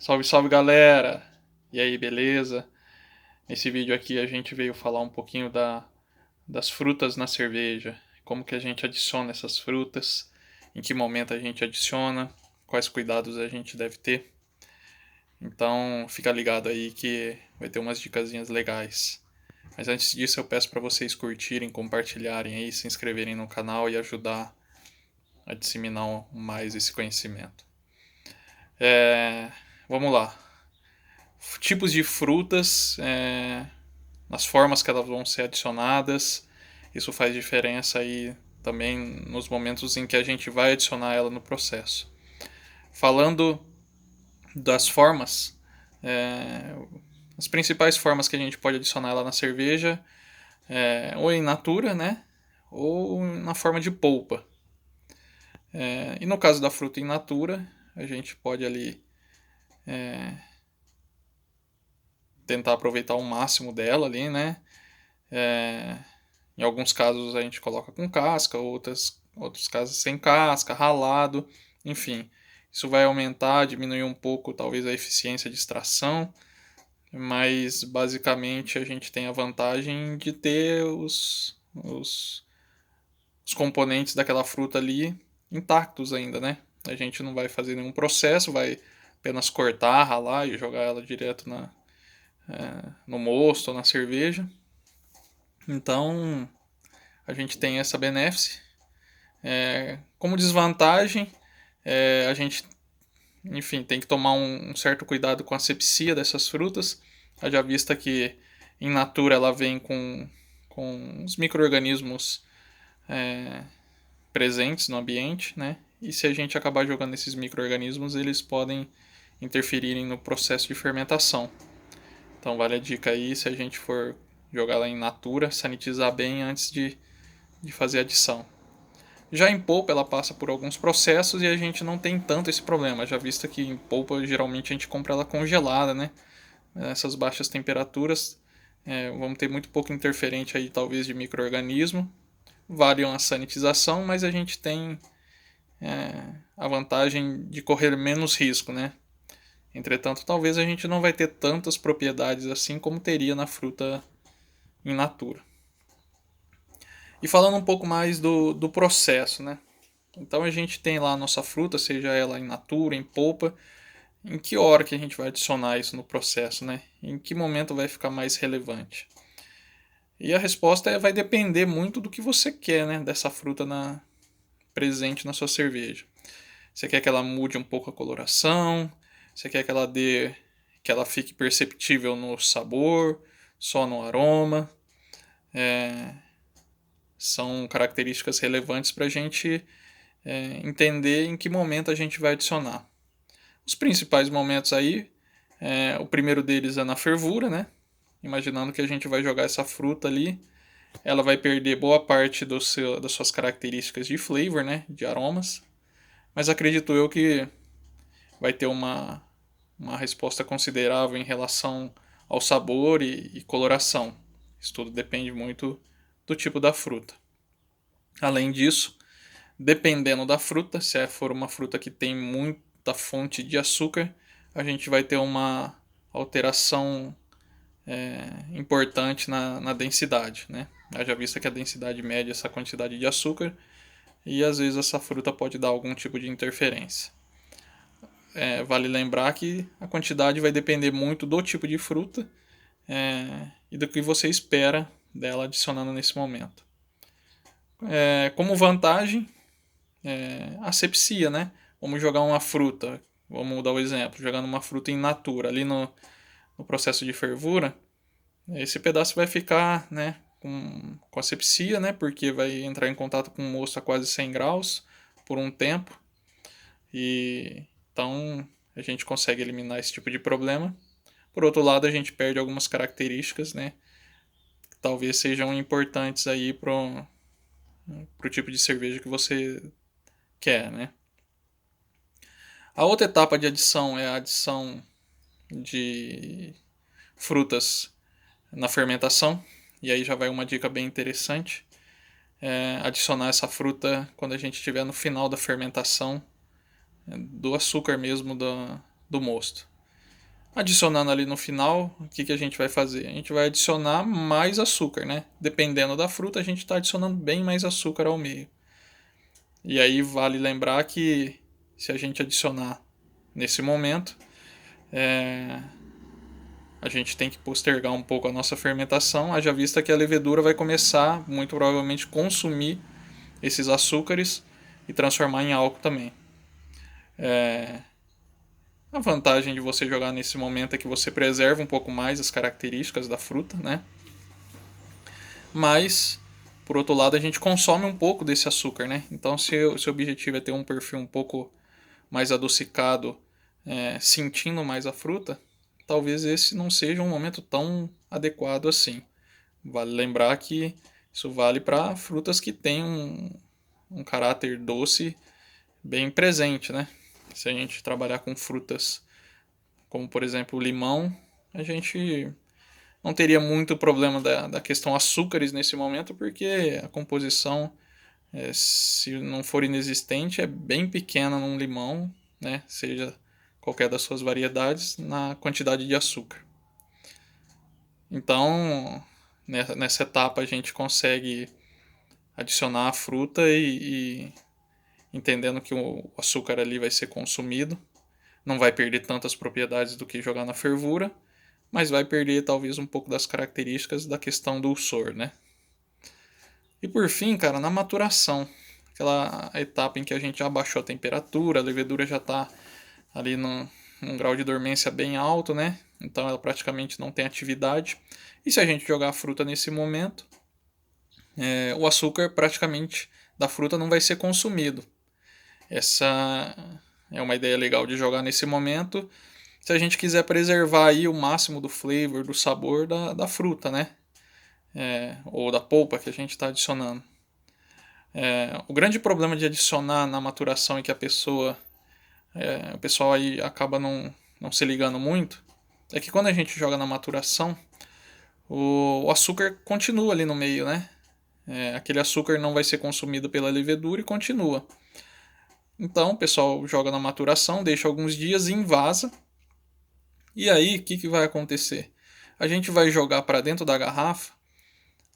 Salve, salve galera! E aí, beleza? Nesse vídeo aqui a gente veio falar um pouquinho das frutas na cerveja, como que a gente adiciona essas frutas, em que momento a gente adiciona, quais cuidados a gente deve ter. Então fica ligado aí que vai ter umas dicasinhas legais. Mas antes disso eu peço para vocês curtirem, compartilharem aí, se inscreverem no canal e ajudar a disseminar mais esse conhecimento. Vamos lá. Tipos de frutas, as formas que elas vão ser adicionadas. Isso faz diferença aí também nos momentos em que a gente vai adicionar ela no processo. Falando das formas, as principais formas que a gente pode adicionar ela na cerveja ou em natura, né? Ou na forma de polpa. E no caso da fruta in natura, a gente pode ali tentar aproveitar o máximo dela ali, né? Em alguns casos a gente coloca com casca, outros casos sem casca, ralado, enfim. Isso vai aumentar, diminuir um pouco talvez a eficiência de extração, mas basicamente a gente tem a vantagem de ter os componentes daquela fruta ali intactos ainda, né? A gente não vai fazer nenhum processo, vai apenas cortar, ralar e jogar ela direto no mosto ou na cerveja. Então a gente tem essa benéfice. Como desvantagem, a gente, enfim, tem que tomar um certo cuidado com a asepsia dessas frutas. Haja vista que em natura ela vem com os micro-organismos presentes no ambiente, né? E se a gente acabar jogando esses micro-organismos, eles podem interferirem no processo de fermentação. Então vale a dica aí, se a gente for jogar lá em natura, sanitizar bem antes de fazer a adição. Já em polpa ela passa por alguns processos e a gente não tem tanto esse problema, já visto que em polpa geralmente a gente compra ela congelada, né? Essas baixas temperaturas vamos ter muito pouco interferente aí talvez de micro-organismo. Vale uma sanitização, mas a gente tem a vantagem de correr menos risco, né? Entretanto, talvez a gente não vai ter tantas propriedades assim como teria na fruta in natura. E falando um pouco mais do processo, né? Então a gente tem lá a nossa fruta, seja ela in natura, em polpa. Em que hora que a gente vai adicionar isso no processo, né? Em que momento vai ficar mais relevante? E a resposta vai depender muito do que você quer, né? Dessa fruta presente na sua cerveja. Você quer que ela mude um pouco a coloração? Você quer que ela fique perceptível no sabor, só no aroma? São características relevantes para a gente entender em que momento a gente vai adicionar. Os principais momentos aí, o primeiro deles é na fervura, né? Imaginando que a gente vai jogar essa fruta ali, ela vai perder boa parte das suas características de flavor, né? De aromas. Mas acredito eu que vai ter uma resposta considerável em relação ao sabor e coloração. Isso tudo depende muito do tipo da fruta. Além disso, dependendo da fruta, se for uma fruta que tem muita fonte de açúcar, a gente vai ter uma alteração importante na densidade, né? Haja vista que a densidade mede essa quantidade de açúcar e às vezes essa fruta pode dar algum tipo de interferência. Vale lembrar que a quantidade vai depender muito do tipo de fruta e do que você espera dela adicionando nesse momento. Como vantagem, asepsia, né? Vamos jogar uma fruta, vamos dar o exemplo, jogando uma fruta in natura ali no processo de fervura, esse pedaço vai ficar, né, com asepsia, né, porque vai entrar em contato com o mosto a quase 100 graus por um tempo. E então a gente consegue eliminar esse tipo de problema. Por outro lado, a gente perde algumas características, né, que talvez sejam importantes aí pro tipo de cerveja que você quer, né? A outra etapa de adição é a adição de frutas na fermentação. E aí já vai uma dica bem interessante. Adicionar essa fruta quando a gente estiver no final da fermentação do açúcar mesmo do mosto. Adicionando ali no final, o que a gente vai fazer? A gente vai adicionar mais açúcar, né? Dependendo da fruta, a gente está adicionando bem mais açúcar ao meio. E aí vale lembrar que se a gente adicionar nesse momento, a gente tem que postergar um pouco a nossa fermentação, haja vista que a levedura vai começar, muito provavelmente, consumir esses açúcares e transformar em álcool também. A vantagem de você jogar nesse momento é que você preserva um pouco mais as características da fruta, né? Mas, por outro lado, a gente consome um pouco desse açúcar, né? Então, se o seu objetivo é ter um perfil um pouco mais adocicado, sentindo mais a fruta, talvez esse não seja um momento tão adequado assim. Vale lembrar que isso vale para frutas que têm um caráter doce bem presente, né? Se a gente trabalhar com frutas como, por exemplo, o limão, a gente não teria muito problema da questão açúcares nesse momento, porque a composição, se não for inexistente, é bem pequena num limão, né? Seja qualquer das suas variedades, na quantidade de açúcar. Então, nessa etapa a gente consegue adicionar a fruta e entendendo que o açúcar ali vai ser consumido, não vai perder tantas propriedades do que jogar na fervura, mas vai perder talvez um pouco das características da questão do dulçor, né? E por fim, cara, na maturação, aquela etapa em que a gente já abaixou a temperatura, a levedura já está ali num grau de dormência bem alto, né? Então ela praticamente não tem atividade. E se a gente jogar a fruta nesse momento, o açúcar praticamente da fruta não vai ser consumido. Essa é uma ideia legal de jogar nesse momento, se a gente quiser preservar aí o máximo do flavor, do sabor da fruta, né? Ou da polpa que a gente está adicionando. O grande problema de adicionar na maturação é que o pessoal aí acaba não se ligando muito, é que quando a gente joga na maturação, o açúcar continua ali no meio, né? Aquele açúcar não vai ser consumido pela levedura e continua. Então o pessoal joga na maturação, deixa alguns dias e invasa. E aí o que vai acontecer? A gente vai jogar para dentro da garrafa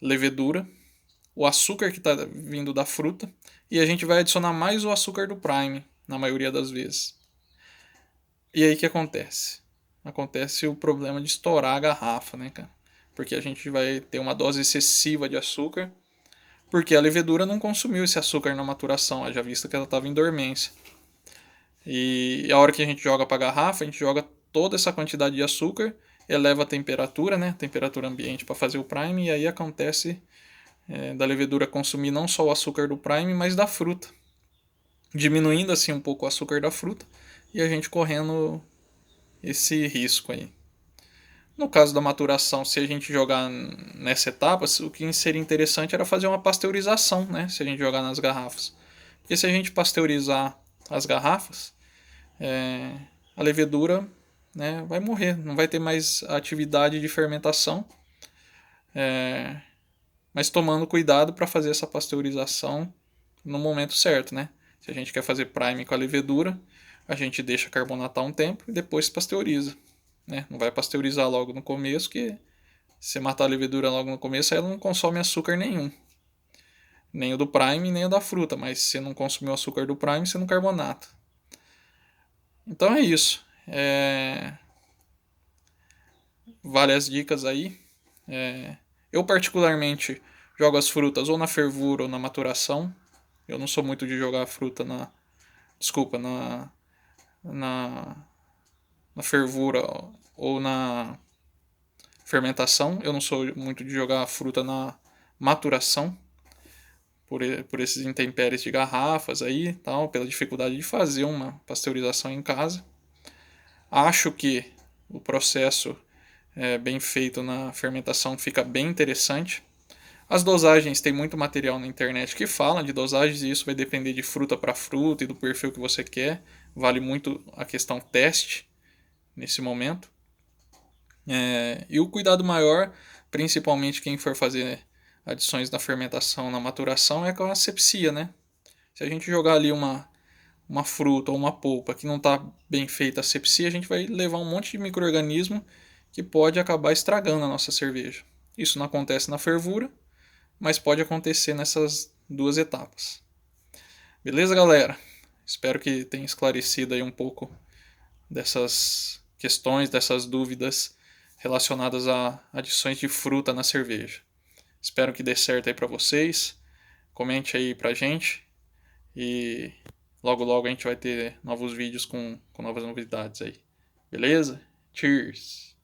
levedura, o açúcar que está vindo da fruta e a gente vai adicionar mais o açúcar do prime, na maioria das vezes. E aí o que acontece? Acontece o problema de estourar a garrafa, né, cara? Porque a gente vai ter uma dose excessiva de açúcar, porque a levedura não consumiu esse açúcar na maturação, haja vista que ela estava em dormência. E a hora que a gente joga para a garrafa, a gente joga toda essa quantidade de açúcar, eleva a temperatura, né, temperatura ambiente para fazer o prime, e aí acontece da levedura consumir não só o açúcar do prime, mas da fruta, diminuindo assim um pouco o açúcar da fruta e a gente correndo esse risco aí. No caso da maturação, se a gente jogar nessa etapa, o que seria interessante era fazer uma pasteurização, né? Se a gente jogar nas garrafas. Porque se a gente pasteurizar as garrafas, a levedura, né, vai morrer, não vai ter mais atividade de fermentação. Mas tomando cuidado para fazer essa pasteurização no momento certo, né? Se a gente quer fazer prime com a levedura, a gente deixa carbonatar um tempo e depois pasteuriza. Né? Não vai pasteurizar logo no começo, que se matar a levedura logo no começo, ela não consome açúcar nenhum. Nem o do prime, nem o da fruta, mas se não consumiu o açúcar do prime, você não carbonata. Então é isso. Várias dicas aí. Eu particularmente jogo as frutas ou na fervura ou na maturação. Eu não sou muito de jogar a fruta na fervura ou na fermentação. Eu não sou muito de jogar a fruta na maturação, por esses intempéries de garrafas aí, tal, pela dificuldade de fazer uma pasteurização em casa. Acho que o processo bem feito na fermentação fica bem interessante. As dosagens, tem muito material na internet que fala de dosagens e isso vai depender de fruta para fruta e do perfil que você quer. Vale muito a questão teste nesse momento. E o cuidado maior, principalmente quem for fazer adições na fermentação, na maturação, é com a asepsia, né? Se a gente jogar ali uma fruta ou uma polpa que não está bem feita a asepsia, a gente vai levar um monte de micro-organismo que pode acabar estragando a nossa cerveja. Isso não acontece na fervura, mas pode acontecer nessas duas etapas. Beleza, galera? Espero que tenha esclarecido aí um pouco dessas questões, dessas dúvidas relacionadas a adições de fruta na cerveja. Espero que dê certo aí para vocês. Comente aí pra gente e logo logo a gente vai ter novos vídeos com novas novidades aí. Beleza? Cheers!